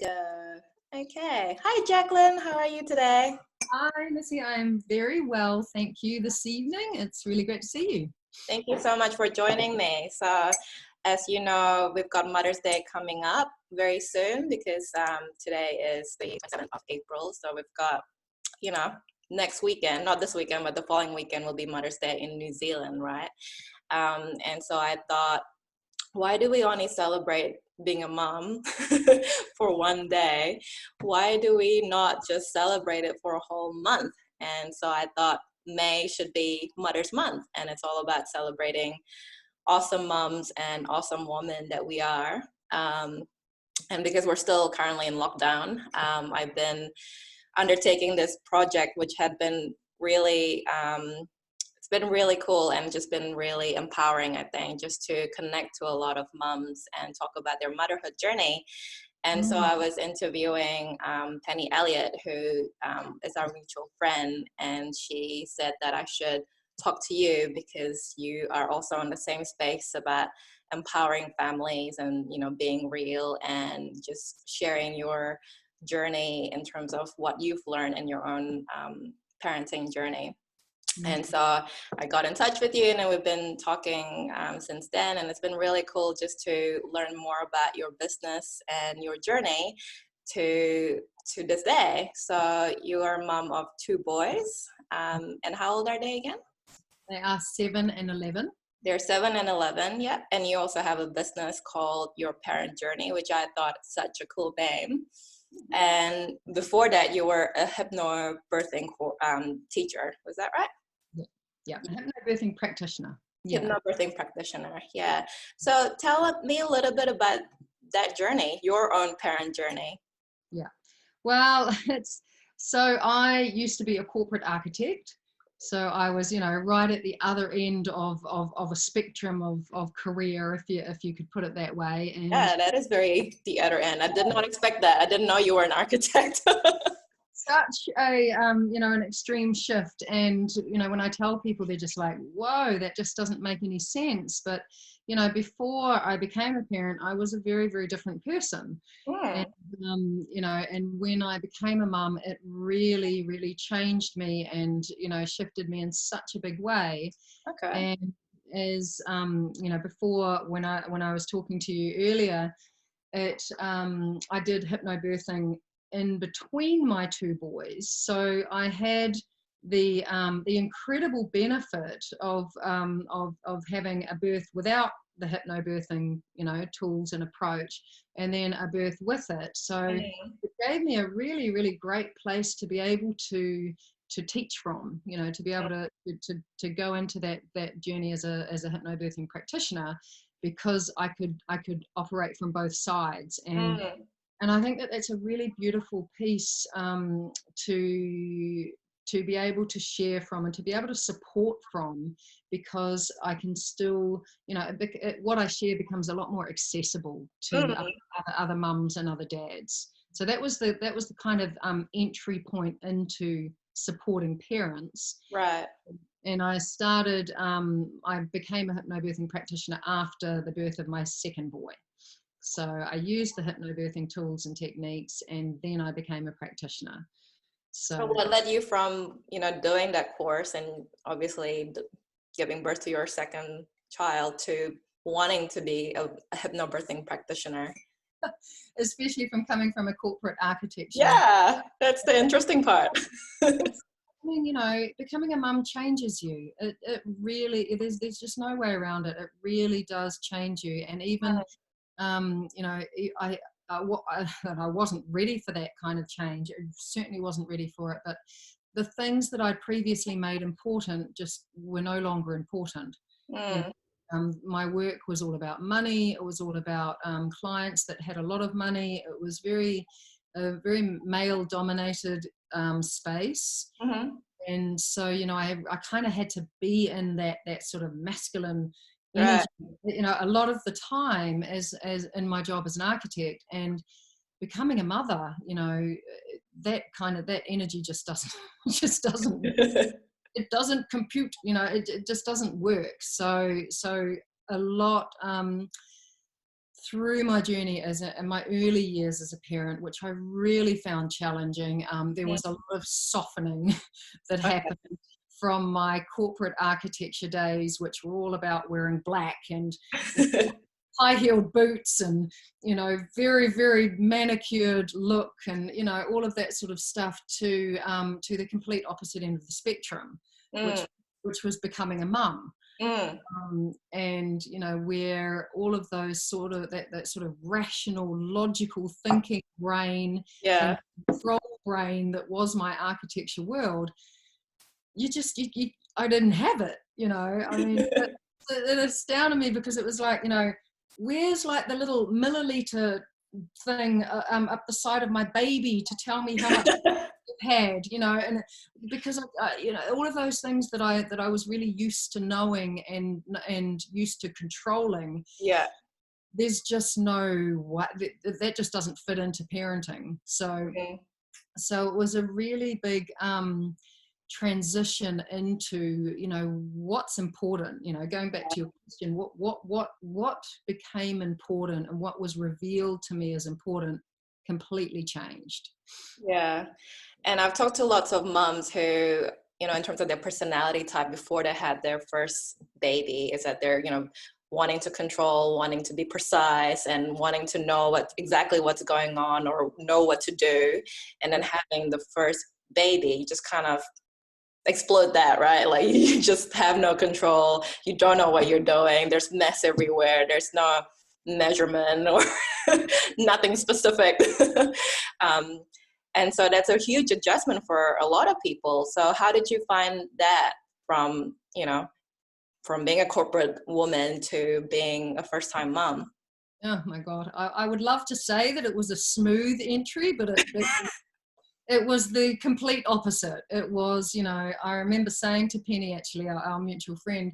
Go. Okay. Hi, Jacqlin. How are you today? Hi, Missy. I'm very well, thank you, this evening. It's really great to see you. Thank you so much for joining me. So, as you know, we've got Mother's Day coming up very soon because today is the 27th of April. So we've got, you know, next weekend, not this weekend, but the following weekend will be Mother's Day in New Zealand, right? And so I thought, why do we only celebrate being a mom for one day? Why do we not just celebrate it for a whole month? And so I thought May should be Mother's Month, and it's all about celebrating awesome moms and awesome women that we are. And because we're still currently in lockdown, I've been undertaking this project, which had been really it's been really cool and just been really empowering, I think, just to connect to a lot of moms and talk about their motherhood journey. And so I was interviewing Penny Elliott, who is our mutual friend, and she said that I should talk to you because you are also in the same space about empowering families and, you know, being real and just sharing your journey in terms of what you've learned in your own parenting journey. And so I got in touch with you, and then we've been talking since then, and it's been really cool just to learn more about your business and your journey to this day. So you are a mom of two boys, and how old are they again? They are 7 and 11. They're 7 and 11, yeah. And you also have a business called Your Parent Journey, which I thought is such a cool name. And before that, you were a hypnobirthing teacher. Was that right? Yeah, hypnobirthing practitioner. Yeah. Hypnobirthing practitioner, yeah. So tell me a little bit about that journey, your own parent journey. Yeah. Well, I used to be a corporate architect. So I was, right at the other end of a spectrum of career, if you could put it that way. And Yeah, that is very the other end. I did not expect that. I didn't know you were an architect. such a an extreme shift, and when I tell people, they're just like, whoa, that just doesn't make any sense. But before I became a parent, I was a very, very different person. And and when I became a mum, it really, really changed me and shifted me in such a big way. Okay. And as before, when I was talking to you earlier, I did hypnobirthing in between my two boys, so I had the incredible benefit of having a birth without the hypnobirthing tools and approach, and then a birth with it. So it gave me a really, really great place to be able to teach from, to be able to go into that journey as a hypnobirthing practitioner, because I could operate from both sides. And I think that that's a really beautiful piece to be able to share from and to be able to support from, because I can still, what I share becomes a lot more accessible to other mums and other dads. So that was the kind of entry point into supporting parents. Right. And I became a hypnobirthing practitioner after the birth of my second boy. So I used the hypnobirthing tools and techniques, and then I became a practitioner. So what led you from, doing that course and obviously giving birth to your second child to wanting to be a hypnobirthing practitioner? Especially from coming from a corporate architecture. Yeah, that's the interesting part. I mean, becoming a mum changes you. It really, there's just no way around it. It really does change you. And even, I wasn't ready for that kind of change. I certainly wasn't ready for it. But the things that I'd previously made important just were no longer important. My work was all about money. It was all about clients that had a lot of money. It was a very male-dominated space. And so, I kind of had to be in that sort of masculine energy, a lot of the time as in my job as an architect. And becoming a mother, that energy just doesn't it doesn't compute, it just doesn't work. So a lot through my journey in my early years as a parent, which I really found challenging, there was a lot of softening that happened from my corporate architecture days, which were all about wearing black and high-heeled boots and, very, very manicured look and, all of that sort of stuff, to the complete opposite end of the spectrum, which was becoming a mum. And where all of those sort of that sort of rational, logical thinking brain and control brain that was my architecture world, I didn't have it. I mean, it astounded me, because it was like, where's like the little milliliter thing up the side of my baby to tell me how much had, and because all of those things that I was really used to knowing and used to controlling, there's just that just doesn't fit into parenting. So it was a really big transition into what's important. Going back to your question, what became important and what was revealed to me as important completely changed. And I've talked to lots of moms who, in terms of their personality type before they had their first baby, is that they're, wanting to control, wanting to be precise, and wanting to know exactly what's going on or know what to do. And then having the first baby, you just kind of explode that, right? Like, you just have no control. You don't know what you're doing. There's mess everywhere. There's no measurement or nothing specific. And so that's a huge adjustment for a lot of people. So how did you find that from being a corporate woman to being a first-time mom? Oh my God. I would love to say that it was a smooth entry, but it was the complete opposite. It was, I remember saying to Penny, actually, our mutual friend,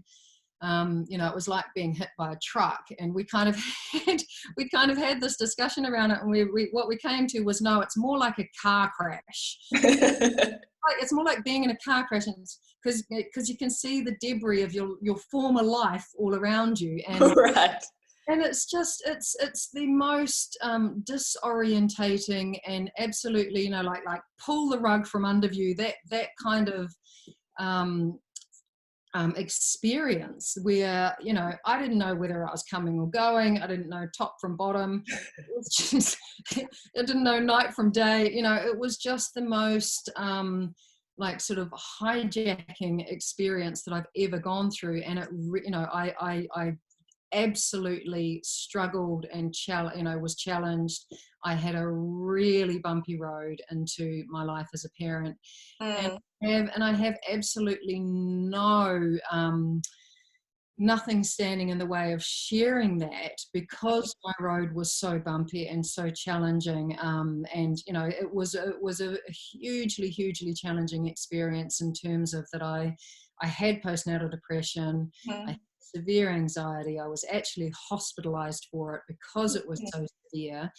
it was like being hit by a truck, and we kind of had this discussion around it, and what we came to was, no, it's more like a car crash. It's more like being in a car crash, because you can see the debris of your former life all around you, and right. And it's just, it's the most disorientating and absolutely, like pull the rug from under you, that kind of experience where, I didn't know whether I was coming or going. I didn't know top from bottom. It was just, I didn't know night from day. It was just the most sort of hijacking experience that I've ever gone through. And I absolutely struggled and was challenged. I had a really bumpy road into my life as a parent, and I have absolutely nothing standing in the way of sharing that, because my road was so bumpy and so challenging, and it was a hugely challenging experience, in terms of that I had postnatal depression. I had severe anxiety. I was actually hospitalized for it because it was so severe.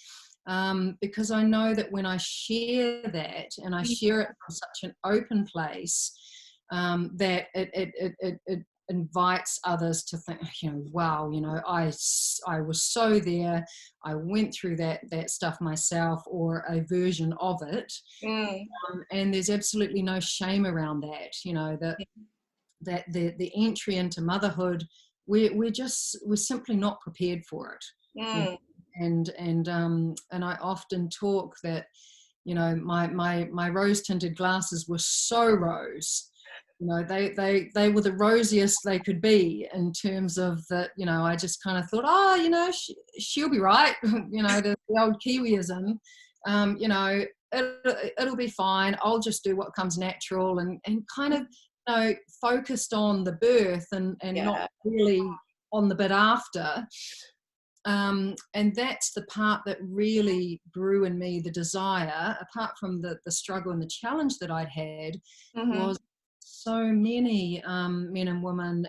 Because I know that when I share that, and I share it from such an open place, that it invites others to think, wow, I was so there. I went through that stuff myself, or a version of it. And there's absolutely no shame around that. That the entry into motherhood, we're simply not prepared for it. And I often talk that, my rose-tinted glasses were so rose. They were the rosiest they could be, in terms of that, I just kind of thought, she'll be right. The old Kiwiism, it'll be fine. I'll just do what comes natural, and kind of, focused on the birth and not really on the bit after. And that's the part that really grew in me the desire, apart from the struggle and the challenge that I'd had, was so many men and women,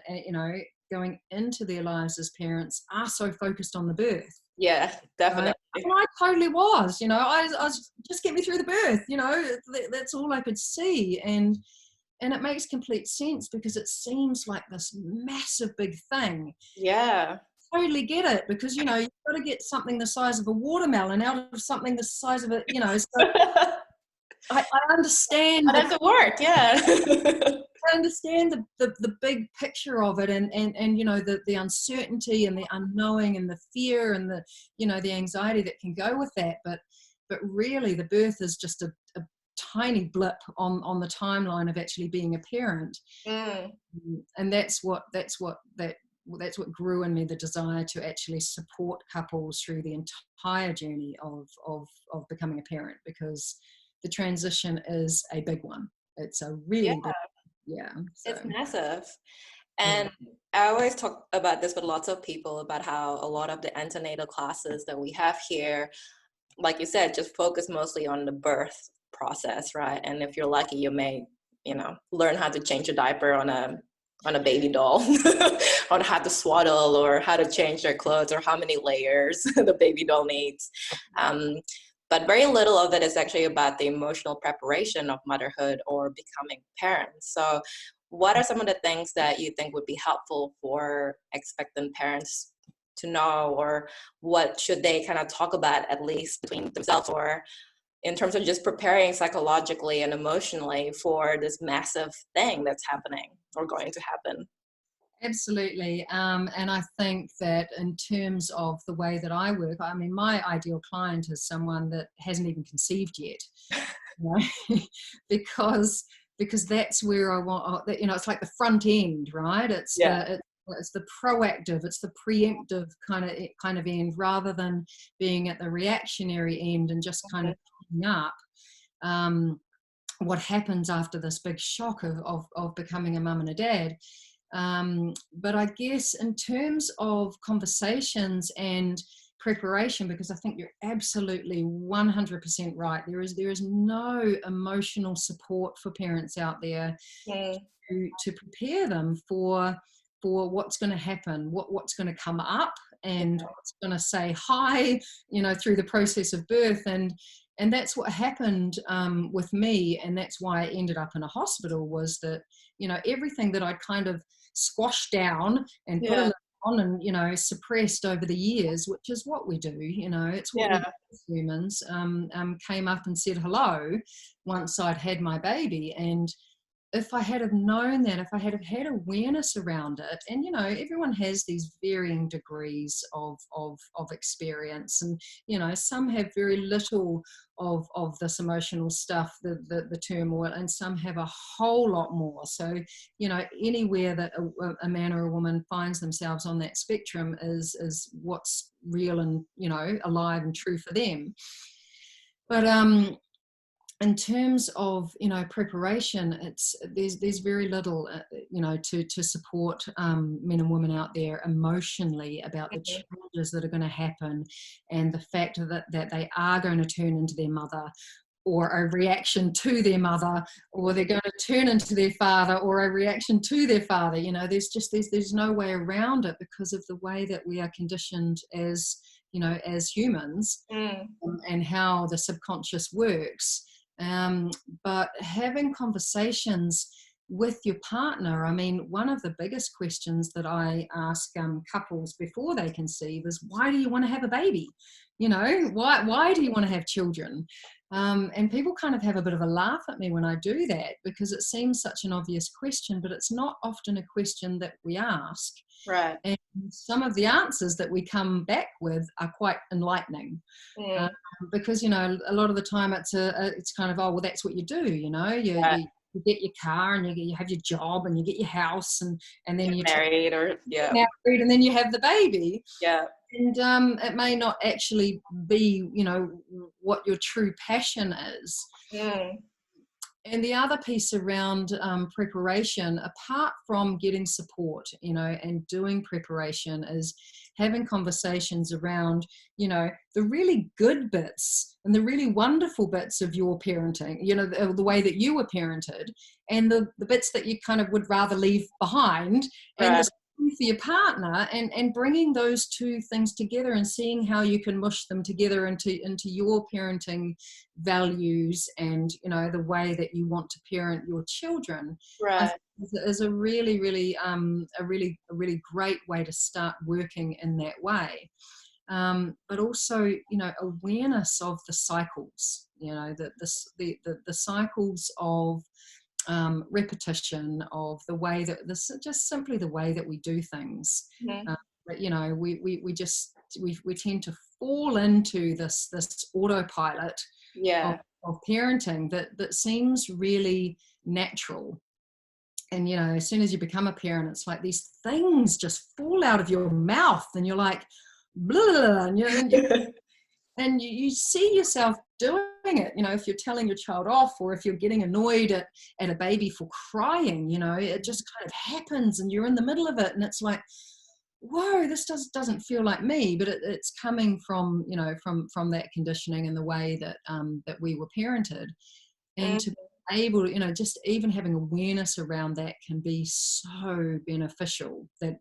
going into their lives as parents, are so focused on the birth. Yeah, definitely. And I totally was, I was just get me through the birth, that's all I could see. And it makes complete sense, because it seems like this massive big thing. Yeah. totally get it, because, you know, you've got to get something the size of a watermelon out of something the size of a, you know, so I understand. How does it work? Yeah. I understand the big picture of it, and you know, the uncertainty and the unknowing and the fear and the, you know, the anxiety that can go with that. But really, the birth is just a tiny blip on the timeline of actually being a parent. And that's what grew in me, the desire to actually support couples through the entire journey of becoming a parent, because the transition is a big one. It's a really big, so. It's massive. And I always talk about this with lots of people, about how a lot of the antenatal classes that we have here, like you said, just focus mostly on the birth process, right? And if you're lucky, you may, you know, learn how to change a diaper on a baby doll, on how to swaddle, or how to change their clothes, or how many layers the baby doll needs. But very little of it is actually about the emotional preparation of motherhood or becoming parents. So what are some of the things that you think would be helpful for expectant parents to know, or what should they kind of talk about, at least between themselves, or in terms of just preparing psychologically and emotionally for this massive thing that's happening or going to happen? Absolutely. And I think that in terms of the way that I work, I mean, my ideal client is someone that hasn't even conceived yet, you know? because that's where I want, you know, it's like the front end, right? It's the proactive, it's the preemptive kind of end, rather than being at the reactionary end and just kind of picking up what happens after this big shock of becoming a mum and a dad. But I guess in terms of conversations and preparation, because I think you're absolutely 100% right. There is no emotional support for parents out there to prepare them for what's going to happen, what's going to come up, and what's going to say hi, you know, through the process of birth. And that's what happened with me, and that's why I ended up in a hospital, was that, you know, everything that I kind of squashed down and put a little on and, you know, suppressed over the years, which is what we do, you know, it's what we do as humans, came up and said hello once I'd had my baby. And if I had have known that, if I had have had awareness around it, and, you know, everyone has these varying degrees of experience, and, you know, some have very little of this emotional stuff, the turmoil, and some have a whole lot more. So, you know, anywhere that a man or a woman finds themselves on that spectrum is what's real and, you know, alive and true for them. But in terms of, you know, preparation, there's very little, you know, to support men and women out there emotionally about the challenges that are going to happen, and the fact that they are going to turn into their mother, or a reaction to their mother, or they're going to turn into their father, or a reaction to their father. You know, there's no way around it, because of the way that we are conditioned as, you know, as humans, and how the subconscious works. But having conversations with your partner, I mean, one of the biggest questions that I ask couples before they conceive is, why do you want to have a baby? You know, why do you want to have children? And people kind of have a bit of a laugh at me when I do that, because it seems such an obvious question, but it's not often a question that we ask. Right. And some of the answers that we come back with are quite enlightening, because, you know, a lot of the time it's kind of, oh, well, that's what you do, you know, you get your car, and you have your job, and you get your house, and then you get married, and then you have the baby. Yeah. And it may not actually be, you know, what your true passion is. And the other piece around preparation, apart from getting support, you know, and doing preparation, is having conversations around, you know, the really good bits and the really wonderful bits of your parenting, you know, the way that you were parented, and the bits that you kind of would rather leave behind, and the for your partner, and bringing those two things together and seeing how you can mush them together into your parenting values and, you know, the way that you want to parent your children, I Right. think is a really, really, a really great way to start working in that way. But also, you know, awareness of the cycles, you know, the cycles of repetition, of the way that this, just simply the way that we do things. Mm-hmm. But, you know, we tend to fall into this autopilot Yeah. of parenting that seems really natural. And, you know, as soon as you become a parent, it's like these things just fall out of your mouth, and you're like, blah, and you see yourself doing it. You know, if you're telling your child off, or if you're getting annoyed at a baby for crying, you know, it just kind of happens, and you're in the middle of it, and it's like, whoa, this doesn't feel like me. But it's coming from, you know, from that conditioning and the way that that we were parented. And to be able to, you know, just even having awareness around that can be so beneficial, that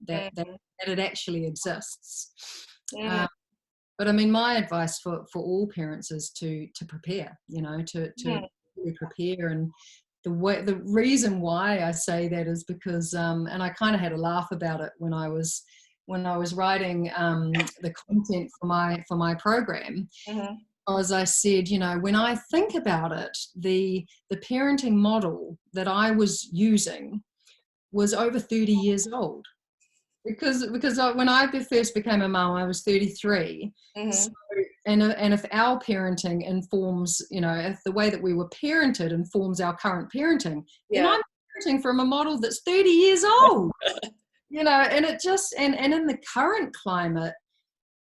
it actually exists. But I mean, my advice for all parents is to prepare, you know, to really prepare. And the reason why I say that is because, and I kind of had a laugh about it when I was writing the content for my program. As I said, you know, when I think about it, the parenting model that I was using was over 30 years old. Because when I first became a mum, I was 33. So, and if our parenting informs, you know, if the way that we were parented informs our current parenting, then I'm parenting from a model that's 30 years old. You know, and it just, and in the current climate,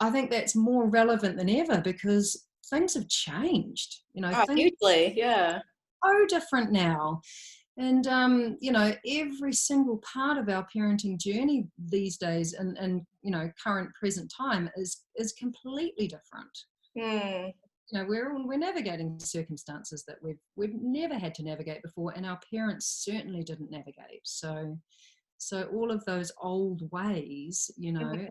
I think that's more relevant than ever, because things have changed. You know, things Hugely, yeah. are so different now. And, you know, every single part of our parenting journey these days, and you know, current present time is completely different. You know, we're navigating circumstances that we've never had to navigate before, and our parents certainly didn't navigate. So all of those old ways, you know,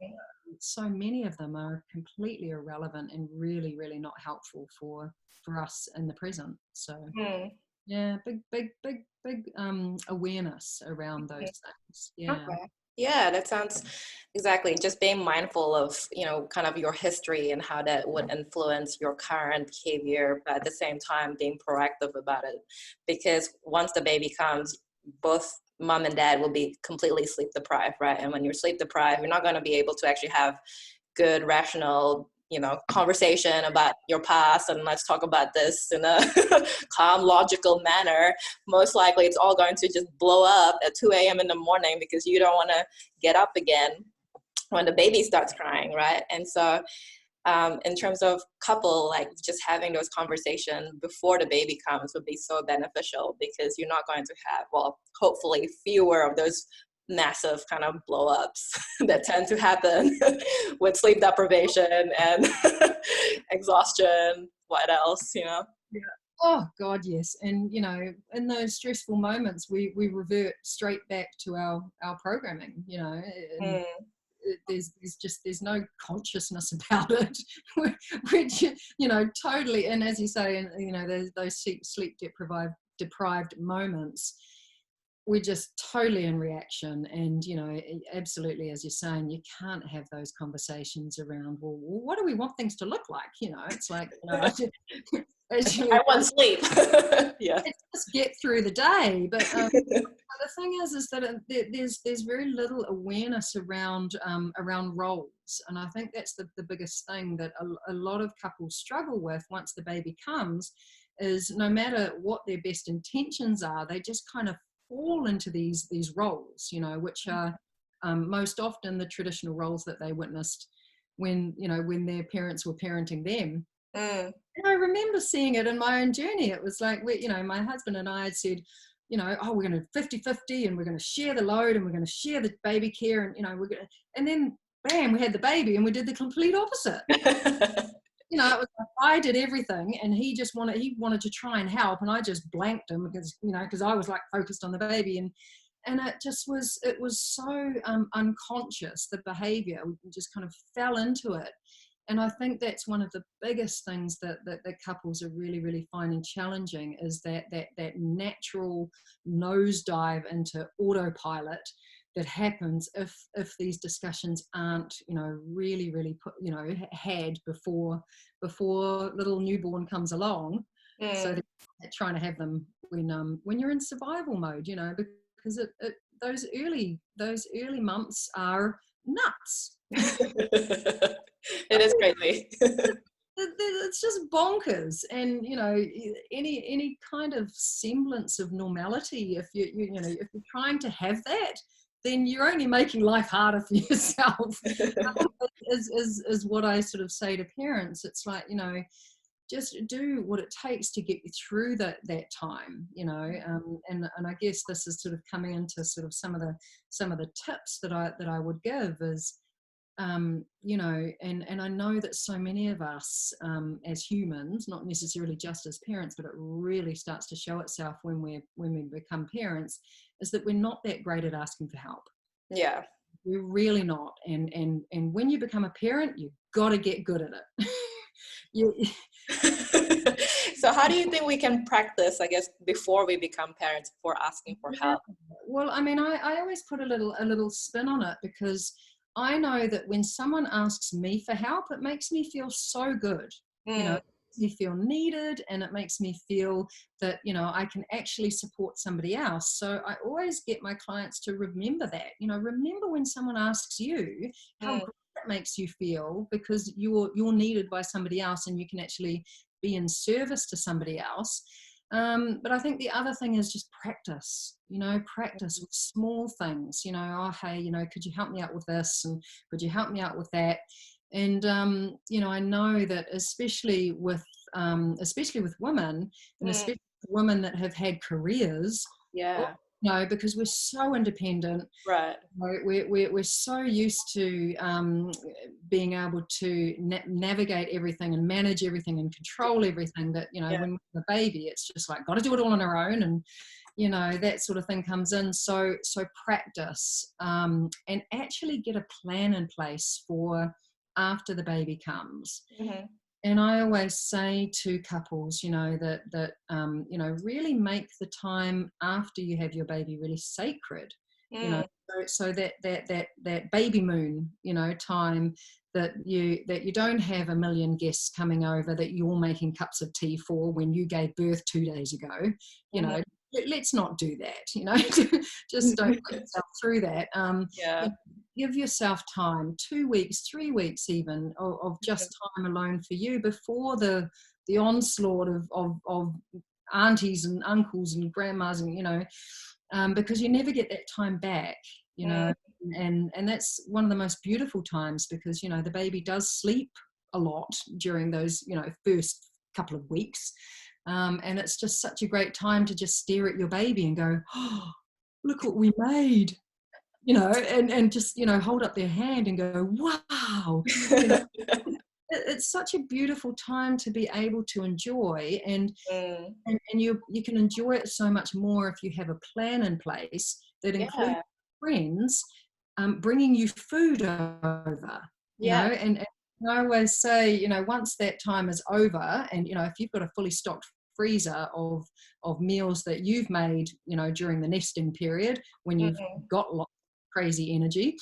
so many of them are completely irrelevant and really, really not helpful for us in the present. So yeah, big awareness around those things. Yeah. Okay. Yeah, that sounds exactly, just being mindful of, you know, kind of your history and how that would influence your current behavior, but at the same time being proactive about it. Because once the baby comes, both mom and dad will be completely sleep deprived, right? And when you're sleep deprived, you're not going to be able to actually have good, rational, you know, conversation about your past, and let's talk about this in a calm, logical manner. Most likely it's all going to just blow up at 2 a.m. in the morning because you don't want to get up again when the baby starts crying, right? And so in terms of couple, like just having those conversations before the baby comes would be so beneficial, because you're not going to have, well, hopefully fewer of those massive kind of blow-ups that tend to happen with sleep deprivation and exhaustion. What else, you know? Yeah. Oh God, yes. And you know, in those stressful moments, we revert straight back to our programming. You know, and there's no consciousness about it, which, you know, totally. And as you say, and you know, there's those sleep deprived moments, we're just totally in reaction. And, you know, absolutely, as you're saying, you can't have those conversations around, well, what do we want things to look like? You know, it's like, you know, I want sleep. Yeah. Just get through the day. But the thing is that there's very little awareness around roles. And I think that's the biggest thing that a lot of couples struggle with once the baby comes, is no matter what their best intentions are, they just kind of fall into these roles, you know, which are most often the traditional roles that they witnessed when their parents were parenting them. And I remember seeing it in my own journey. It was like, you know, my husband and I had said, you know, oh, we're going to 50-50 and we're going to share the load and we're going to share the baby care, and, you know, and then bam, we had the baby and we did the complete opposite. You know, it was like I did everything and he wanted to try and help, and I just blanked him because I was like focused on the baby, it was so unconscious, the behavior. We just kind of fell into it. And I think that's one of the biggest things that couples are really, really finding challenging, is that natural nosedive into autopilot that happens if these discussions aren't, really, really had before little newborn comes along. So they're trying to have them when you're in survival mode, because those early months are nuts. It is crazy. It's just bonkers. And any kind of semblance of normality, if if you're trying to have that, then you're only making life harder for yourself. is what I sort of say to parents. It's like, just do what it takes to get you through that time, and I guess this is sort of coming into sort of some of the tips that I would give is, and I know that so many of us as humans, not necessarily just as parents, but it really starts to show itself when we become parents, is that we're not that great at asking for help. Yeah. We're really not. And when you become a parent, you've got to get good at it. So how do you think we can practice, I guess, before we become parents, before asking for help? Well, I mean, I always put a little spin on it, because I know that when someone asks me for help, it makes me feel so good. It makes me feel needed, and it makes me feel that, I can actually support somebody else. So I always get my clients to remember that, remember when someone asks you, how great it makes you feel, because you're needed by somebody else, and you can actually be in service to somebody else. But I think the other thing is just practice, practice with small things, oh, hey, could you help me out with this? And could you help me out with that? And, I know that especially with women, and especially women that have had careers, yeah, because we're so independent, right? We're so used to being able to navigate everything and manage everything and control everything, that when we're a baby, it's just like, got to do it all on our own, and that sort of thing comes in. So practice, and actually get a plan in place for after the baby comes. And I always say to couples, that really make the time after you have your baby really sacred. So that baby moon, time, that you don't have a million guests coming over that you're making cups of tea for when you gave birth 2 days ago. Let's not do that. Just don't put yourself through that. Give yourself time, 2 weeks, 3 weeks even, of just time alone for you before the onslaught of aunties and uncles and grandmas, and because you never get that time back, and that's one of the most beautiful times, because the baby does sleep a lot during those first couple of weeks, and it's just such a great time to just stare at your baby and go, oh, look what we made. And just, hold up their hand and go, wow. It's such a beautiful time to be able to enjoy, and you can enjoy it so much more if you have a plan in place that includes friends bringing you food over. And I always say, once that time is over, and if you've got a fully stocked freezer of meals that you've made, during the nesting period, when you've got lots of crazy energy,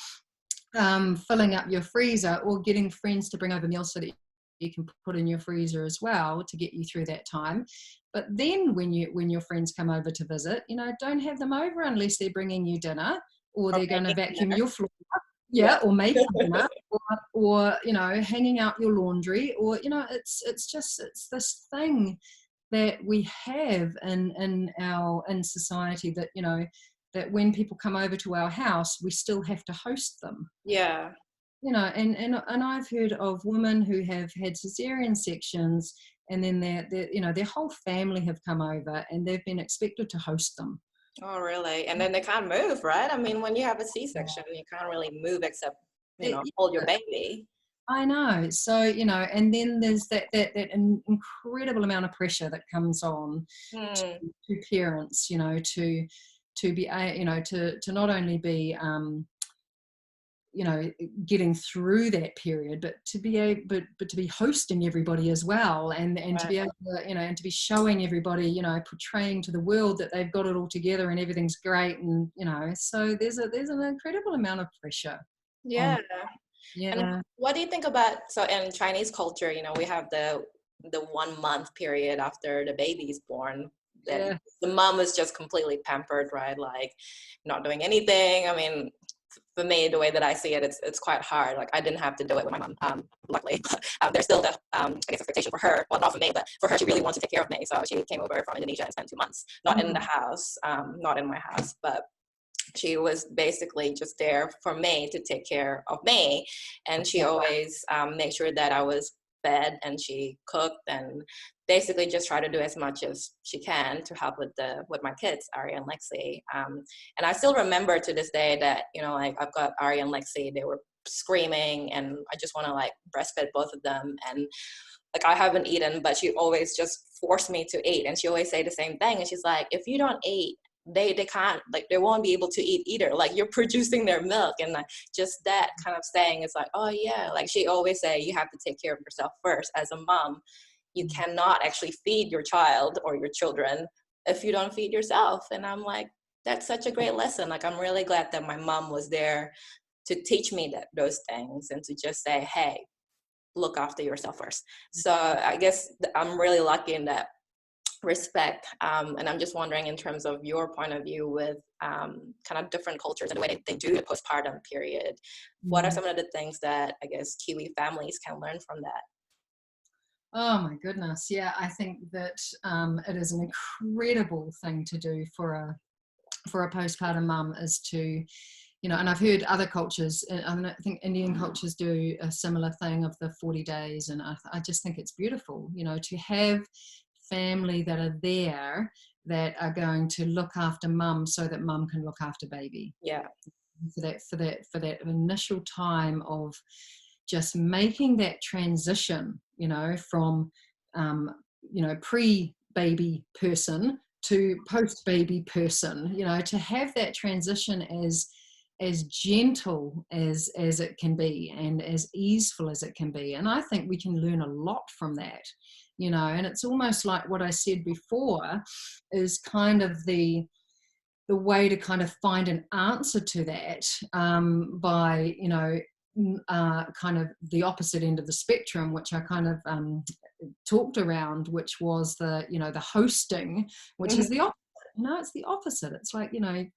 filling up your freezer, or getting friends to bring over meals so that you can put in your freezer as well to get you through that time. But then when your friends come over to visit, don't have them over unless they're bringing you dinner, or they're going to vacuum your floor, or make dinner, or hanging out your laundry, or it's this thing that we have in society, that that when people come over to our house, we still have to host them. And I've heard of women who have had cesarean sections, and then their whole family have come over, and they've been expected to host them. Oh, really? And then they can't move, right? I mean, when you have a C-section, you can't really move except hold your baby. I know. So, and then there's that incredible amount of pressure that comes on to parents, to be, to not only be, getting through that period, but to be able, but to be hosting everybody as well, and to be able to, and to be showing everybody, portraying to the world that they've got it all together and everything's great, and so there's an incredible amount of pressure. Yeah. Yeah. And what do you think about, so in Chinese culture, we have the 1 month period after the baby's born, that the mom is just completely pampered, right? Like not doing anything. I mean, for me, the way that I see it, it's quite hard. Like I didn't have to do it with my mom, luckily. There's still the, I guess, expectation for her, well, not for me, but for her, she really wanted to take care of me. So she came over from Indonesia and spent 2 months, not in the house, not in my house, but she was basically just there for me to take care of me. And she always made sure that I was fed, and she cooked, and basically just try to do as much as she can to help with my kids, Ari and Lexi. And I still remember to this day that, like I've got Ari and Lexi, they were screaming, and I just want to like breastfeed both of them. And like I haven't eaten, but she always just forced me to eat. And she always say the same thing. And she's like, if you don't eat, they can't, like they won't be able to eat either. Like you're producing their milk. And like just that kind of saying is like, oh yeah, like she always say you have to take care of yourself first. As a mom, you cannot actually feed your child or your children if you don't feed yourself. And I'm like, that's such a great lesson. Like I'm really glad that my mom was there to teach me those things, and to just say, hey, look after yourself first. So I guess I'm really lucky in that respect. And I'm just wondering, in terms of your point of view with kind of different cultures and the way they do the postpartum period, what are some of the things that I guess Kiwi families can learn from that? Oh my goodness. Yeah, I think that it is an incredible thing to do for a postpartum mum, is to, and I've heard other cultures, I think Indian cultures do a similar thing of the 40 days. And I just think it's beautiful, to have family that are there that are going to look after mum so that mum can look after baby. Yeah. For that initial time of just making that transition, from, pre-baby person to post-baby person, to have that transition as gentle as it can be, and as easeful as it can be. And I think we can learn a lot from that, and it's almost like what I said before is kind of the way to kind of find an answer to that, by, kind of the opposite end of the spectrum, which I kind of talked around, which was the hosting, which is the opposite. It's the opposite. It's like,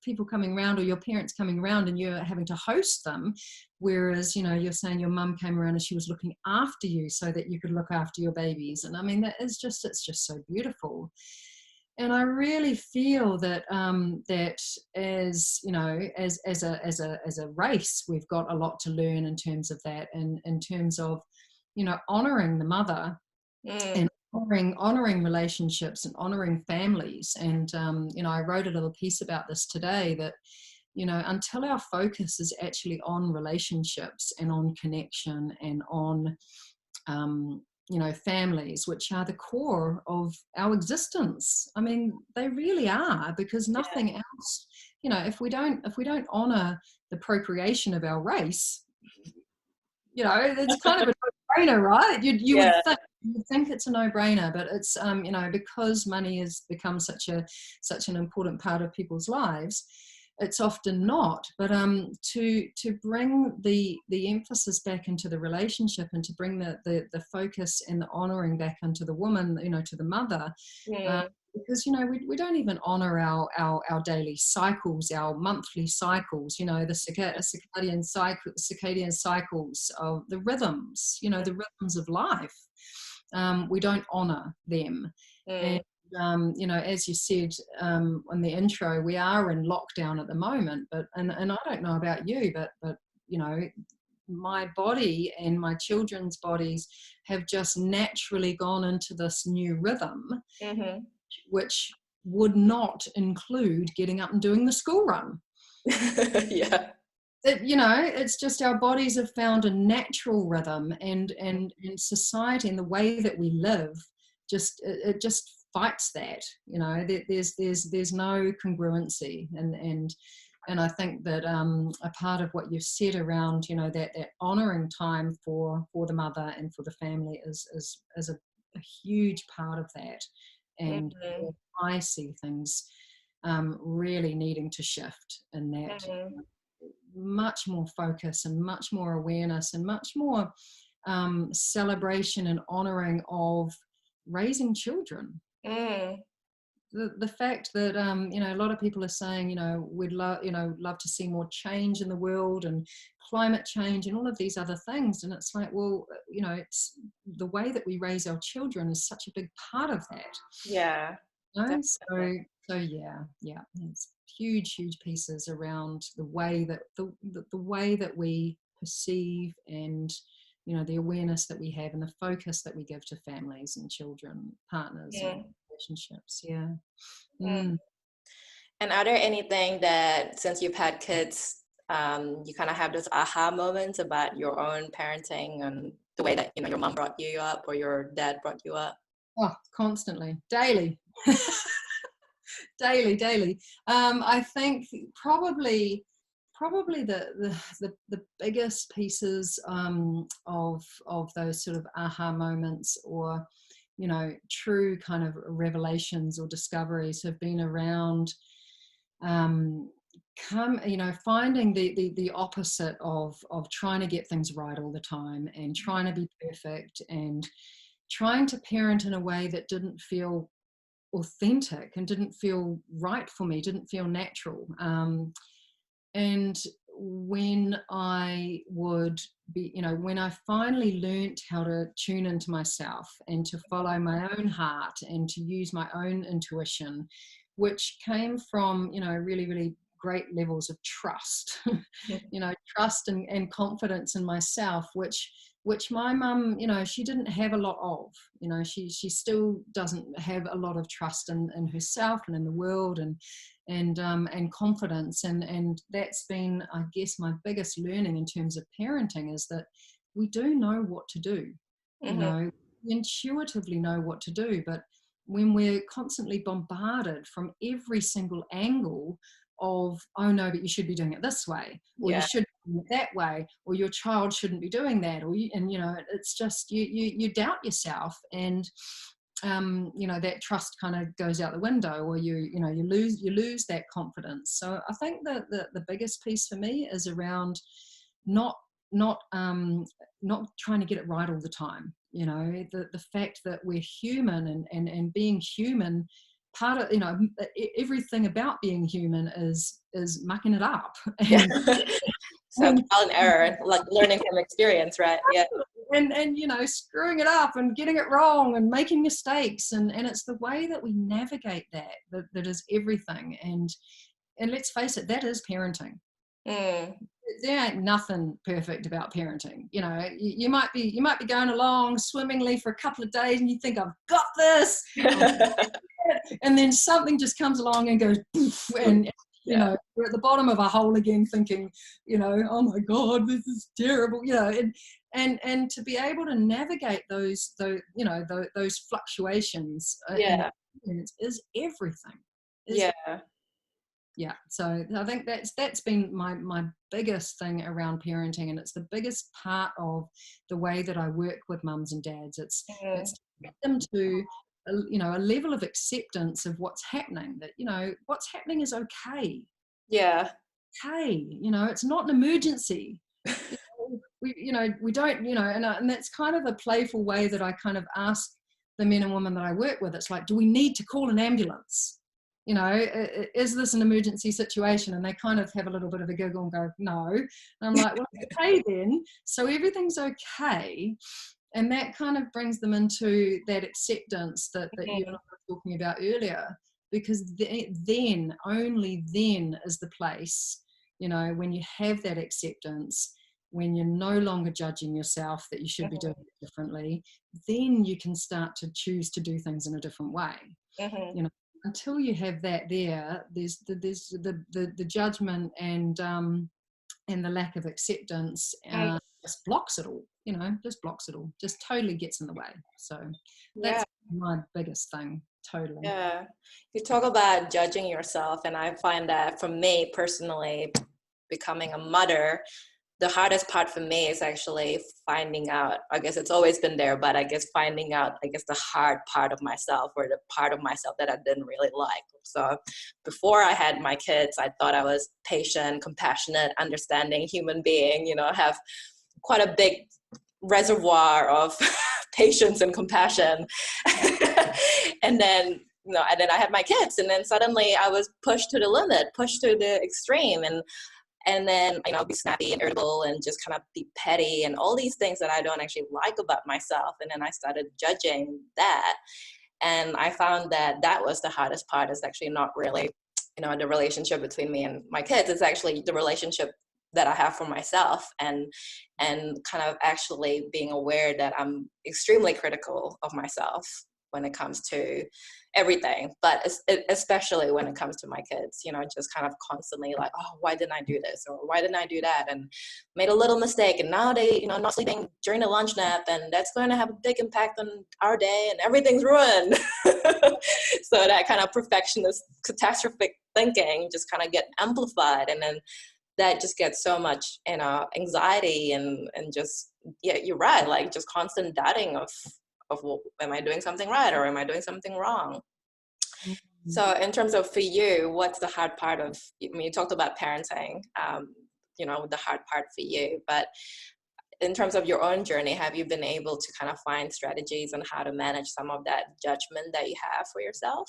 people coming around, or your parents coming around, and you're having to host them. Whereas, you're saying your mum came around and she was looking after you so that you could look after your babies. And I mean, it's just so beautiful. And I really feel that that as as a race, we've got a lot to learn in terms of that, and in terms of honouring the mother, and honouring relationships, and honouring families. And I wrote a little piece about this today, that until our focus is actually on relationships and on connection and on families, which are the core of our existence. I mean, they really are, because nothing else, if we don't honor the procreation of our race, it's kind of a no-brainer, right? You would think it's a no-brainer, but it's because money has become such an important part of people's lives, it's often not. But to bring the emphasis back into the relationship, and to bring the focus and the honouring back into the woman, to the mother, because we don't even honour our daily cycles, our monthly cycles, the circadian cycles of the rhythms, the rhythms of life. We don't honour them. And as you said on the intro, we are in lockdown at the moment, but and I don't know about you, but my body and my children's bodies have just naturally gone into this new rhythm, which would not include getting up and doing the school run. Yeah. It's just our bodies have found a natural rhythm, and society and the way that we live, it just fights that. There's no congruency, and I think that a part of what you've said around, that honouring time for the mother and for the family is a huge part of that. And I see things really needing to shift in that. Much more focus and much more awareness and much more celebration and honouring of raising children. The fact that a lot of people are saying, we'd love to see more change in the world and climate change and all of these other things, and it's like, well, it's the way that we raise our children is such a big part of that. Yeah. So yeah, it's huge pieces around the way that the way that we perceive, and the awareness that we have and the focus that we give to families and children, partners, and relationships. And are there anything that, since you've had kids, you kind of have those aha moments about your own parenting and the way that your mom brought you up or your dad brought you up? Oh, constantly, daily. daily. I think probably the biggest pieces of those sort of aha moments, or true kind of revelations or discoveries, have been around finding the opposite of trying to get things right all the time and trying to be perfect and trying to parent in a way that didn't feel authentic and didn't feel right for me, didn't feel natural. And when I would be, when I finally learnt how to tune into myself and to follow my own heart and to use my own intuition, which came from, really, really great levels of trust, trust and confidence in myself, which my mum, she didn't have a lot of. She still doesn't have a lot of trust in herself and in the world and confidence, and that's been, I guess, my biggest learning in terms of parenting, is that we do know what to do. We intuitively know what to do, but when we're constantly bombarded from every single angle of, oh no, but you should be doing it this way, or you should be doing it that way, or your child shouldn't be doing that, or it's just you doubt yourself, and that trust kind of goes out the window, or you lose that confidence. So I think that the biggest piece for me is around not trying to get it right all the time. The fact that we're human, and being human, part of everything about being human is mucking it up. So trial and error, like learning from experience, right? Yeah. And screwing it up and getting it wrong and making mistakes, and it's the way that we navigate that is everything. And let's face it, that is parenting. There ain't nothing perfect about parenting. You might be going along swimmingly for a couple of days and you think, I've got this, and then something just comes along and goes poof, and we're at the bottom of a hole again, thinking, oh my God, this is terrible, and to be able to navigate those fluctuations is everything. So I think that's been my biggest thing around parenting, and it's the biggest part of the way that I work with mums and dads. It's to get them to a level of acceptance of what's happening, that what's happening is okay. It's not an emergency. We don't, and that's kind of a playful way that I kind of ask the men and women that I work with. It's like, do we need to call an ambulance? Is this an emergency situation? And they kind of have a little bit of a giggle and go, no. And I'm like, well, okay then. So everything's okay. And that kind of brings them into that acceptance that you and I were talking about earlier, because then, only then is the place, when you have that acceptance, when you're no longer judging yourself that you should be doing it differently, then you can start to choose to do things in a different way. Until you have that there's the judgment and the lack of acceptance just blocks it all, just totally gets in the way. So that's my biggest thing. totally. Yeah. You talk about judging yourself, and I find that for me personally, becoming a mother, the hardest part for me is actually finding out, I guess it's always been there, but I guess finding out, I guess, the hard part of myself, or the part of myself that I didn't really like. So before I had my kids, I thought I was patient, compassionate, understanding human being, you know, have quite a big reservoir of patience and compassion. And then, you know, and then I had my kids, and then suddenly I was pushed to the limit, pushed to the extreme, and then, you know, be snappy and irritable and just kind of be petty and all these things that I don't actually like about myself. And then I started judging that, and I found that that was the hardest part. Is actually not really, you know, the relationship between me and my kids. It's actually the relationship that I have for myself, and kind of actually being aware that I'm extremely critical of myself when it comes to everything, but especially when it comes to my kids, you know, just kind of constantly like, oh, why didn't I do this, or why didn't I do that, and made a little mistake, and now they, you know, not sleeping during the lunch nap, and that's going to have a big impact on our day, and everything's ruined. So that kind of perfectionist, catastrophic thinking just kind of get amplified, and then that just gets so much, you know, anxiety and just, yeah, you're right, like just constant doubting of, well, am I doing something right, or am I doing something wrong? Mm-hmm. So in terms of for you, what's the hard part of, I mean, you talked about parenting, you know, the hard part for you, but in terms of your own journey, have you been able to kind of find strategies on how to manage some of that judgment that you have for yourself?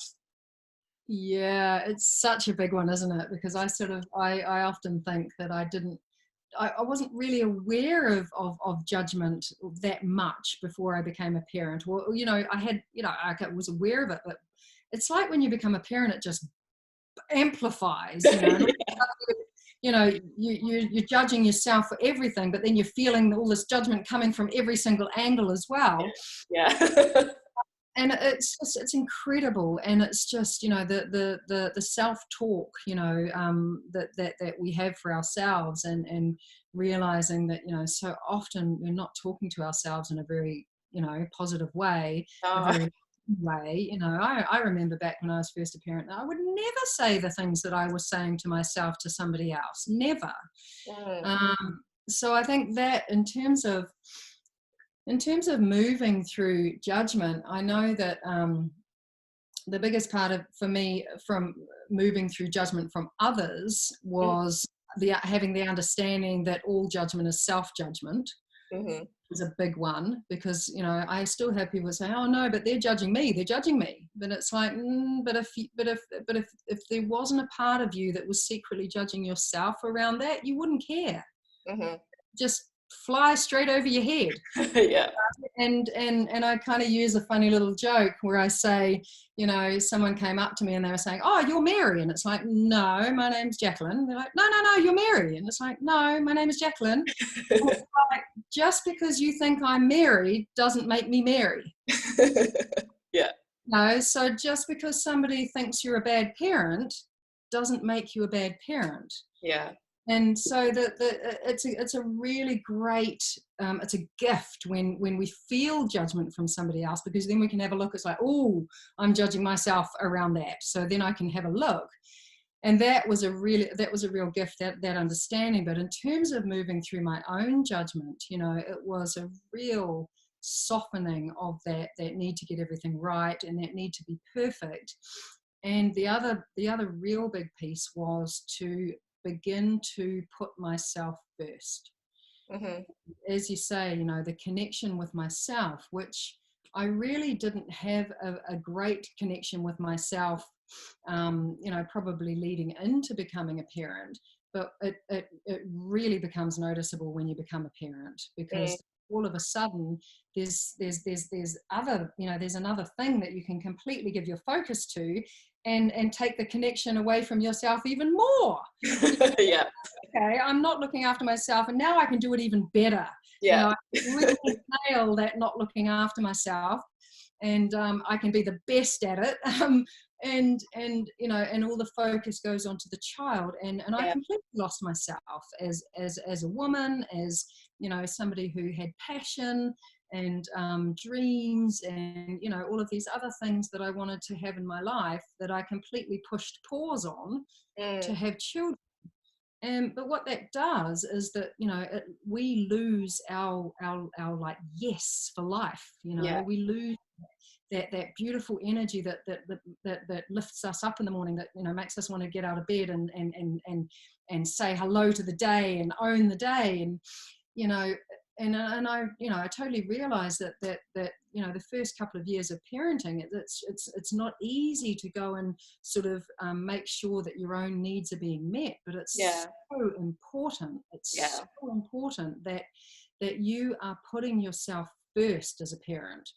Yeah, it's such a big one, isn't it? Because I often think that I wasn't really aware of judgment that much before I became a parent. Well, you know, I had, you know, I was aware of it, but it's like when you become a parent, it just amplifies, you know. You know, you're judging yourself for everything, but then you're feeling all this judgment coming from every single angle as well. Yeah. And it's incredible, and it's just, you know, the self-talk, you know, that we have for ourselves, and realizing that, you know, so often we're not talking to ourselves in a very, you know, positive way, a very way. You know, I remember back when I was first a parent, I would never say the things that I was saying to myself to somebody else, never. So I think that in terms of moving through judgment, I know that the biggest part of, for me, from moving through judgment from others was having the understanding that all judgment is self-judgment. Mm-hmm. Is a big one, because, you know, I still have people say, oh no, but they're judging me, but it's like, but if there wasn't a part of you that was secretly judging yourself around that, you wouldn't care. Mm-hmm. Just fly straight over your head. Yeah. And I kind of use a funny little joke where I say, you know, someone came up to me and they were saying, oh, you're Mary, and it's like, no, my name's Jacqlin. They're like, no, you're Mary, and it's like, no, my name is Jacqlin. Like, just because you think I'm Mary doesn't make me Mary. Yeah. No, so just because somebody thinks you're a bad parent doesn't make you a bad parent. Yeah. And so it's a really great, it's a gift when we feel judgment from somebody else, because then we can have a look. It's like, oh, I'm judging myself around that, so then I can have a look. And that was a real gift, that understanding. But in terms of moving through my own judgment, you know, it was a real softening of that need to get everything right and that need to be perfect. And the other real big piece was to begin to put myself first. Mm-hmm. As you say, you know, the connection with myself, which I really didn't have a great connection with myself, you know, probably leading into becoming a parent, but it really becomes noticeable when you become a parent, because all of a sudden there's other, you know, there's another thing that you can completely give your focus to, and take the connection away from yourself even more. Yeah. Okay, I'm not looking after myself, and now I can do it even better. Yeah. You know, I really nail that not looking after myself, and I can be the best at it. And you know, and all the focus goes onto the child, and I completely lost myself as a woman, as, you know, somebody who had passion, and dreams and, you know, all of these other things that I wanted to have in my life that I completely pushed pause on to have children. But what that does is that, you know, we lose our like yes for life. You know, Yeah. we lose that beautiful energy that lifts us up in the morning, that, you know, makes us want to get out of bed and say hello to the day and own the day. And, you know, and I, you know, I totally realized that you know, the first couple of years of parenting, it's not easy to go and sort of make sure that your own needs are being met, but it's so important. It's so important that you are putting yourself first as a parent.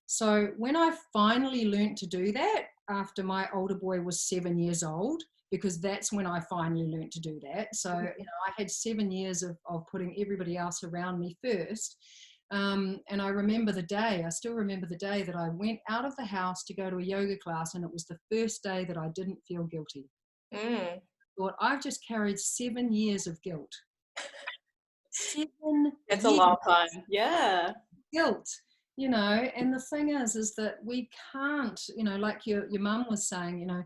So when I finally learned to do that, after my older boy was 7 years old, because that's when I finally learned to do that. So, you know, I had 7 years of putting everybody else around me first. And I remember the day, I still remember the day that I went out of the house to go to a yoga class, and it was the first day that I didn't feel guilty. I thought, I've just carried 7 years of guilt. 7 It's a years long time. Yeah. guilt. You know, and the thing is that we can't, you know, like your mum was saying, you know,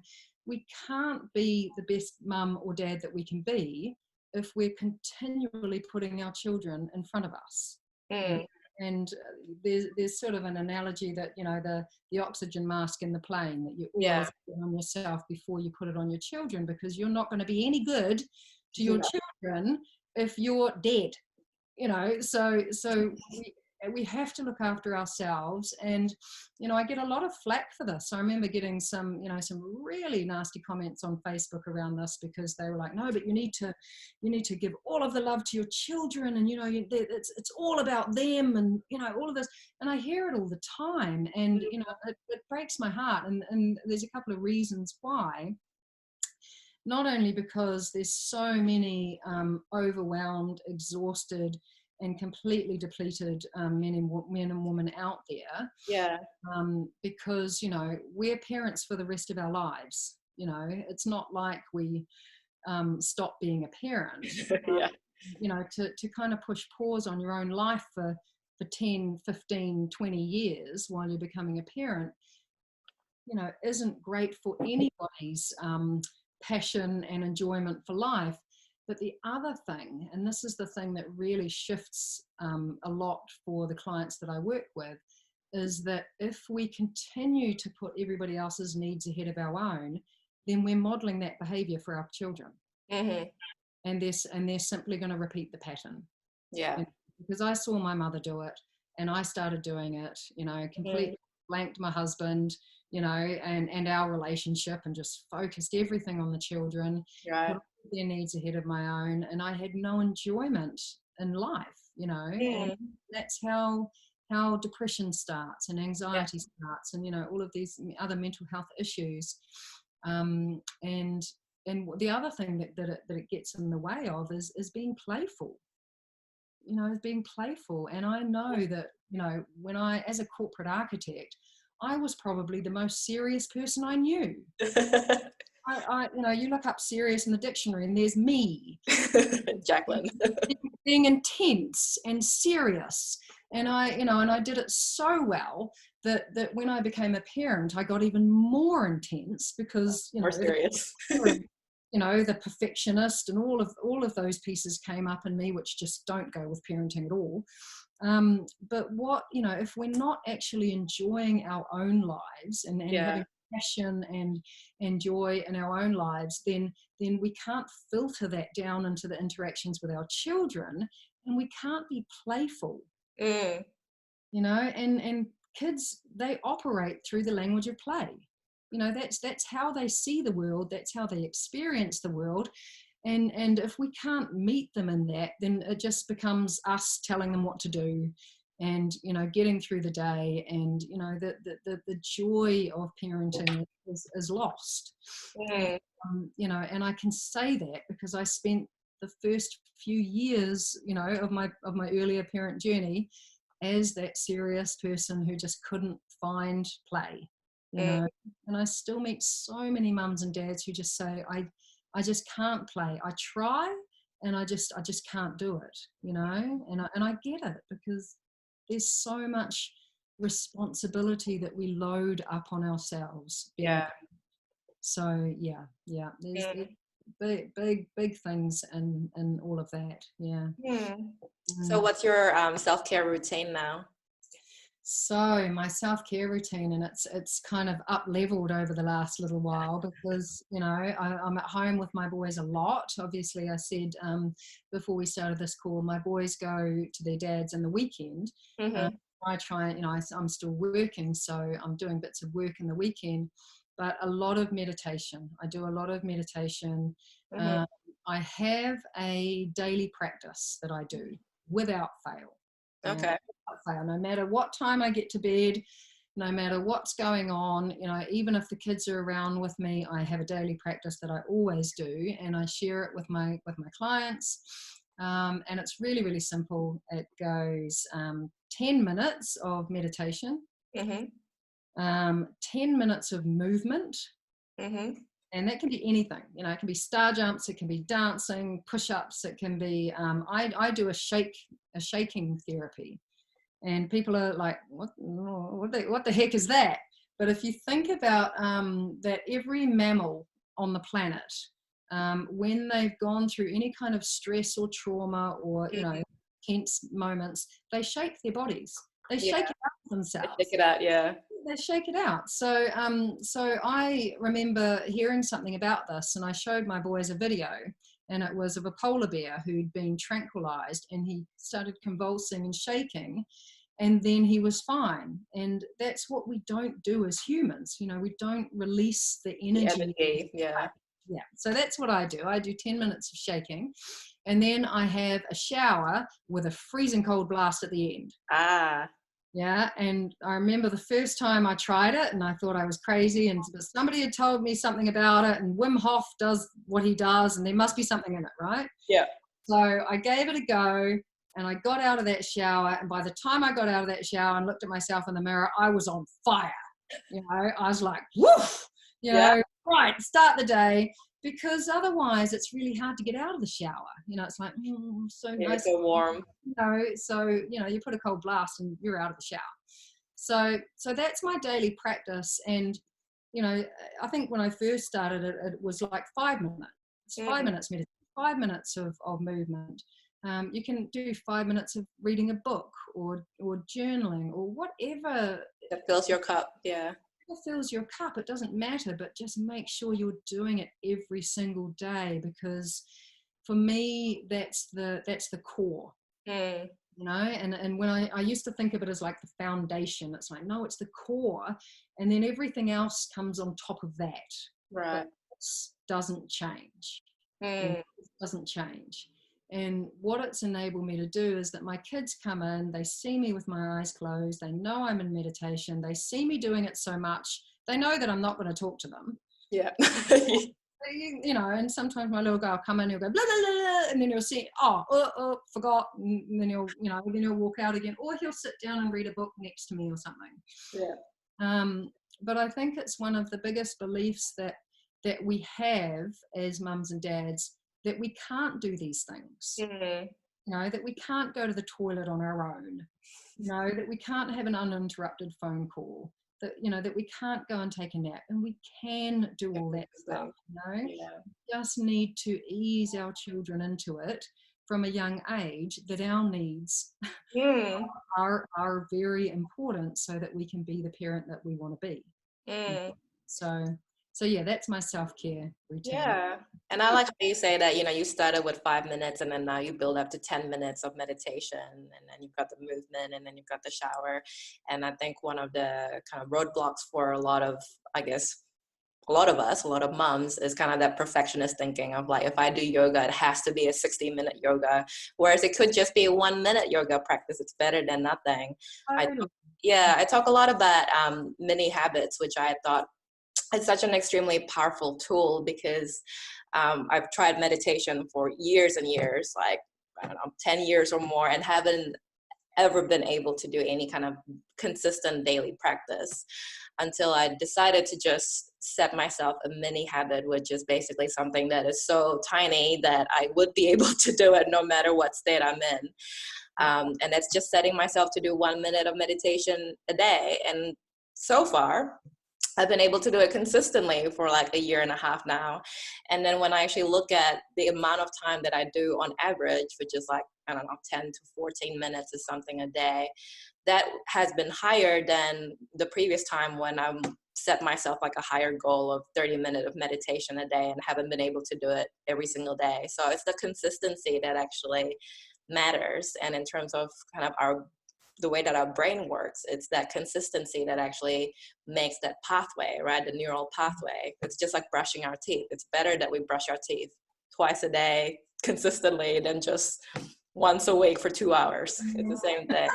we can't be the best mum or dad that we can be if we're continually putting our children in front of us. And there's sort of an analogy that, you know, the oxygen mask in the plane, that you always put on yourself before you put it on your children, because you're not going to be any good to your children if you're dead. You know, so we have to look after ourselves. And, you know, I get a lot of flack for this. I remember getting some, you know, some really nasty comments on Facebook around this, because they were like, no, but you need to give all of the love to your children, and, you know, it's all about them, and, you know, all of this. And I hear it all the time, and, you know, it breaks my heart. And there's a couple of reasons why. Not only because there's so many overwhelmed, exhausted, and completely depleted men and women out there. Yeah. Because, you know, we're parents for the rest of our lives. You know, it's not like we stop being a parent. Yeah. You know, to kind of push pause on your own life for 10, 15, 20 years while you're becoming a parent, you know, isn't great for anybody's passion and enjoyment for life. But the other thing, and this is the thing that really shifts a lot for the clients that I work with, is that if we continue to put everybody else's needs ahead of our own, then we're modeling that behavior for our children. And they're simply going to repeat the pattern. Yeah. Because I saw my mother do it, and I started doing it, you know, completely blanked my husband, you know, and our relationship, and just focused everything on the children, Right. put their needs ahead of my own, and I had no enjoyment in life, you know. And that's how depression starts, and anxiety starts, and, you know, all of these other mental health issues. And the other thing that it gets in the way of is being playful. You know, being playful. And I know that, you know, when I, as a corporate architect, I was probably the most serious person I knew. You know, you look up serious in the dictionary, and there's me. Jacqlin. Being intense and serious. And I did it so well that when I became a parent, I got even more intense, because, you know, more serious. You know, the perfectionist and all of those pieces came up in me, which just don't go with parenting at all. But what, you know, if we're not actually enjoying our own lives and having passion and joy in our own lives, then we can't filter that down into the interactions with our children, and we can't be playful. You know, and kids, they operate through the language of play. You know, that's how they see the world, that's how they experience the world. And if we can't meet them in that, then it just becomes us telling them what to do, and, you know, getting through the day, and, you know, the joy of parenting is lost. You know, and I can say that because I spent the first few years, you know, of my earlier parent journey as that serious person who just couldn't find play. You know, and I still meet so many mums and dads who just say, I just can't play. I try, and I just can't do it, you know. And I get it, because there's so much responsibility that we load up on ourselves. Yeah. So there's big things in all of that. Yeah. So what's your self-care routine now? So my self-care routine, and it's kind of up leveled over the last little while, because I'm at home with my boys a lot. Obviously, I said before we started this call, my boys go to their dads in the weekend. I try, I'm still working, so I'm doing bits of work in the weekend, but a lot of meditation. I do a lot of meditation. I have a daily practice that I do without fail. Okay. No matter what time I get to bed, no matter what's going on, even if the kids are around with me, I have a daily practice that I always do, and I share it with my clients. And it's really, really simple. It goes 10 minutes of meditation, 10 minutes of movement, and that can be anything. It can be star jumps, it can be dancing, push-ups, it can be, I do a shaking therapy. And people are like, what the heck is that? But if you think about that, every mammal on the planet, when they've gone through any kind of stress or trauma or, tense moments, they shake their bodies. They shake it out themselves. They shake it out, yeah. They shake it out. So I remember hearing something about this, and I showed my boys a video, and it was of a polar bear who'd been tranquilized, and he started convulsing and shaking, and then he was fine. And that's what we don't do as humans. We don't release the energy. Yeah. So that's what I do. I do 10 minutes of shaking, and then I have a shower with a freezing cold blast at the end. Yeah, and I remember the first time I tried it, and I thought I was crazy, and somebody had told me something about it, and Wim Hof does what he does, and there must be something in it, right? Yeah. So I gave it a go, and I got out of that shower, and by the time I got out of that shower and looked at myself in the mirror, I was on fire. I was like, woof, right, start the day. Because otherwise it's really hard to get out of the shower. It's like, so nice. It's so warm. So you put a cold blast and you're out of the shower. So that's my daily practice. And, I think when I first started it was like 5 minutes. 5 minutes meditation, 5 minutes of movement. You can do 5 minutes of reading a book or journaling or whatever. That fills your cup, yeah. Fills your cup, it doesn't matter, but just make sure you're doing it every single day, because for me that's the core. And when I used to think of it as like the foundation, it's like, no, it's the core, and then everything else comes on top of that. Right. Doesn't change. It doesn't change. And what it's enabled me to do is that my kids come in, they see me with my eyes closed, they know I'm in meditation, they see me doing it so much, they know that I'm not going to talk to them. Yeah. And sometimes my little guy will come in, he'll go, blah, blah, blah, blah, and then he'll see, forgot, and then he'll walk out again, or he'll sit down and read a book next to me or something. Yeah. But I think it's one of the biggest beliefs that we have as mums and dads, that we can't do these things, that we can't go to the toilet on our own, that we can't have an uninterrupted phone call, that we can't go and take a nap, and we can do all that stuff. We just need to ease our children into it from a young age, that our needs are very important, so that we can be the parent that we want to be. So yeah, that's my self-care routine. Yeah. And I like how you say that, you started with 5 minutes, and then now you build up to 10 minutes of meditation, and then you've got the movement, and then you've got the shower. And I think one of the kind of roadblocks for a lot of moms is kind of that perfectionist thinking of like, if I do yoga, it has to be a 60-minute yoga, whereas it could just be a 1 minute yoga practice. It's better than nothing. I talk a lot about mini habits, which I thought it's such an extremely powerful tool, because I've tried meditation for years and years, like, I don't know, 10 years or more, and haven't ever been able to do any kind of consistent daily practice until I decided to just set myself a mini habit, which is basically something that is so tiny that I would be able to do it no matter what state I'm in. And it's just setting myself to do 1 minute of meditation a day. And so far, I've been able to do it consistently for like a year and a half now. And then when I actually look at the amount of time that I do on average, which is like, I don't know, 10 to 14 minutes or something a day, that has been higher than the previous time when I set myself like a higher goal of 30 minutes of meditation a day and haven't been able to do it every single day. So it's the consistency that actually matters. And in terms of kind of the way that our brain works, it's that consistency that actually makes that pathway, right? The neural pathway. It's just like brushing our teeth. It's better that we brush our teeth twice a day consistently than just once a week for 2 hours. It's the same thing.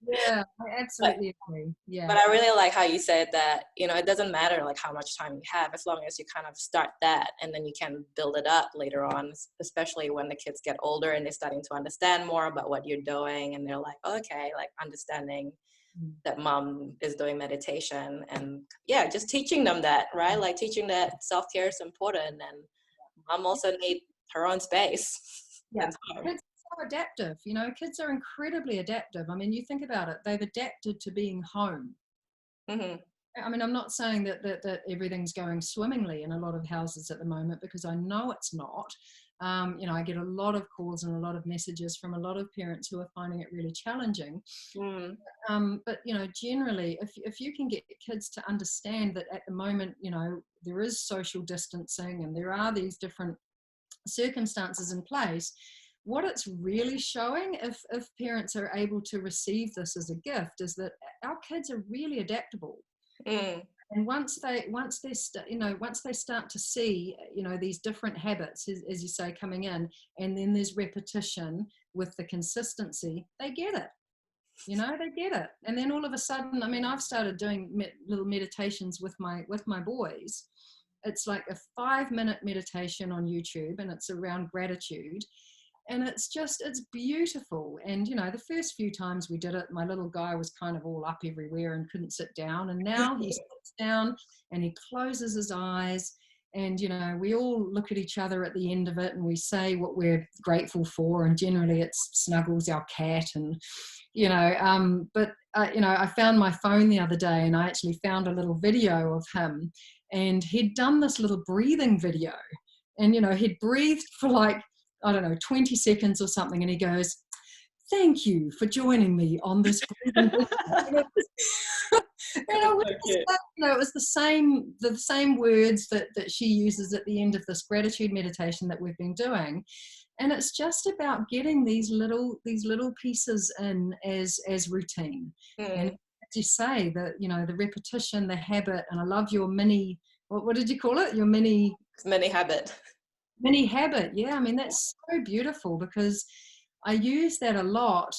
Yeah, I absolutely agree. Yeah. But I really like how you said that, you know, it doesn't matter like how much time you have, as long as you kind of start that, and then you can build it up later on, especially when the kids get older and they're starting to understand more about what you're doing, and they're like, oh, okay, like understanding that mom is doing meditation, and yeah, just teaching them that, right? Like teaching that self-care is important, and mom also needs her own space. Yeah. Kids are adaptive, you know, kids are incredibly adaptive. I mean, you think about it, they've adapted to being home. Mm-hmm. I mean, I'm not saying that everything's going swimmingly in a lot of houses at the moment, because I know it's not. You know, I get a lot of calls and a lot of messages from a lot of parents who are finding it really challenging. But, you know, generally, if you can get kids to understand that at the moment, you know, there is social distancing and there are these different circumstances in place, what it's really showing, if parents are able to receive this as a gift, is that our kids are really adaptable. And once they start to see, you know, these different habits, as you say, coming in, and then there's repetition with the consistency, they get it. You know, they get it. And then all of a sudden, I mean, I've started doing little meditations with my boys. It's like a 5-minute meditation on YouTube, and it's around gratitude. And it's beautiful. And, you know, the first few times we did it, my little guy was kind of all up everywhere and couldn't sit down. And now he sits down and he closes his eyes. And, you know, we all look at each other at the end of it and we say what we're grateful for. And generally it's Snuggles, our cat. And, you know, you know, I found my phone the other day and I actually found a little video of him. And he'd done this little breathing video. And, you know, he'd breathed for like, I don't know, 20 seconds or something. And he goes, thank you for joining me on this breathing video. It was the same words that she uses at the end of this gratitude meditation that we've been doing. And it's just about getting these little pieces in as routine. And as you say, that, you know, the repetition, the habit, and I love your mini, what did you call it? Your mini habit. Mini habit. Yeah. I mean, that's so beautiful, because I use that a lot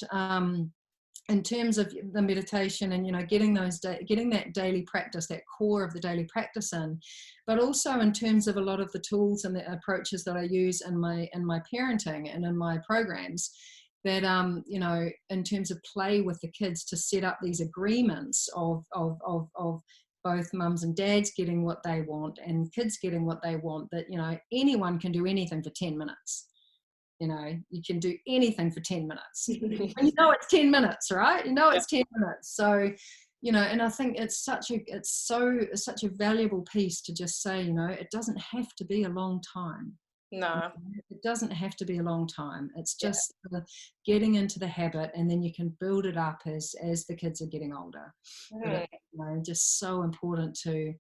in terms of the meditation and, you know, getting that daily practice, that core of the daily practice in, but also in terms of a lot of the tools and the approaches that I use in my parenting and in my programs, that, you know, in terms of play with the kids, to set up these agreements of both mums and dads getting what they want and kids getting what they want, that, you know, anyone can do anything for 10 minutes. You know, you can do anything for 10 minutes. And you know it's 10 minutes, right? You know it's 10 minutes. So, you know, and I think it's such a valuable piece to just say, you know, it doesn't have to be a long time. No. It doesn't have to be a long time. It's just getting into the habit, and then you can build it up as the kids are getting older. But it's, you know, just so important to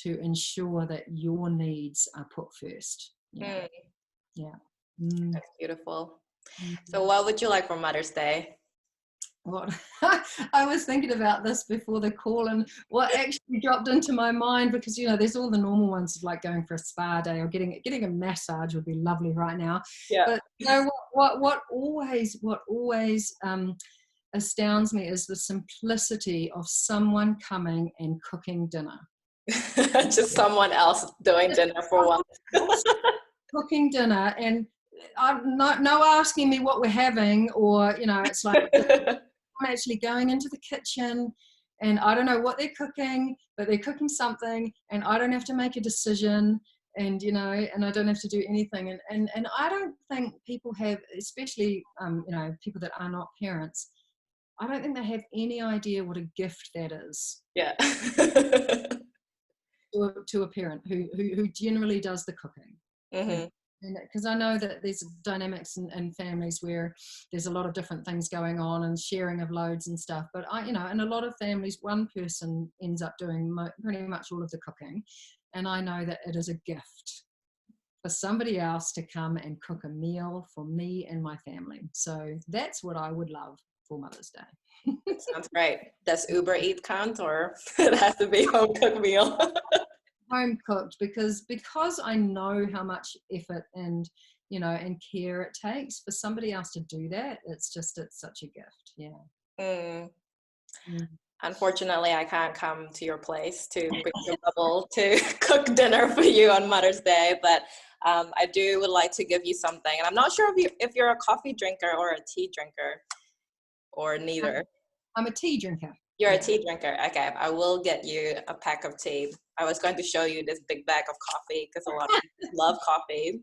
ensure that your needs are put first. Yeah. That's beautiful. So what would you like for Mother's Day? What I was thinking about this before the call, and what actually dropped into my mind, because, you know, there's all the normal ones of like going for a spa day or getting a massage would be lovely right now. But, you know, what always astounds me is the simplicity of someone coming and cooking dinner. Just someone else doing dinner for once. Cooking dinner, and no asking me what we're having, or, you know, it's like I'm actually going into the kitchen, and I don't know what they're cooking, but they're cooking something, and I don't have to make a decision, and and I don't have to do anything. And I don't think people have, especially people that are not parents, I don't think they have any idea what a gift that is. Yeah. to a parent who generally does the cooking. Mm-hmm. And because I know that there's dynamics in families where there's a lot of different things going on and sharing of loads and stuff. But in a lot of families, one person ends up doing pretty much all of the cooking. And I know that it is a gift for somebody else to come and cook a meal for me and my family. So that's what I would love for Mother's Day. Sounds great. Does Uber Eat count, or it has to be home cooked meal? Home cooked, because I know how much effort and and care it takes for somebody else to do that. It's such a gift. Yeah. Unfortunately, I can't come to your place to bring your bubble to cook dinner for you on Mother's Day, but I would like to give you something. And I'm not sure if you're a coffee drinker or a tea drinker, or neither. I'm a tea drinker. You're a tea drinker. Okay, I will get you a pack of tea. I was going to show you this big bag of coffee because a lot of people love coffee.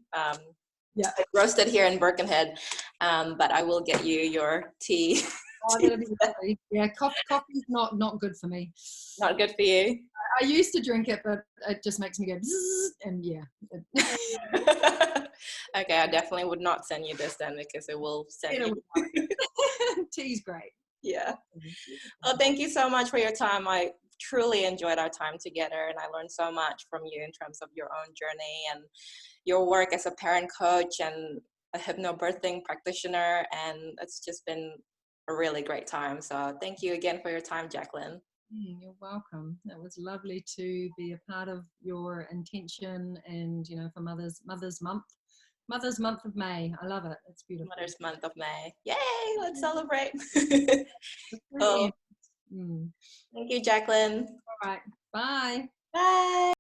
It's roasted here in Birkenhead, but I will get you your tea. Oh, that'd be lovely. Yeah, coffee's not good for me. Not good for you? I used to drink it, but it just makes me go bzzz, and yeah. Okay, I definitely would not send you this then, because it will send you. Tea's great. Yeah. Well, thank you so much for your time. I truly enjoyed our time together, and I learned so much from you in terms of your own journey and your work as a parent coach and a hypnobirthing practitioner, and it's just been a really great time. So thank you again for your time, Jacqlin. You're welcome. It was lovely to be a part of your intention, and for Mother's Month of May. I love it. It's beautiful. Mother's Month of May. Yay! Let's celebrate. Oh. Thank you, Jacqlin. All right. Bye. Bye.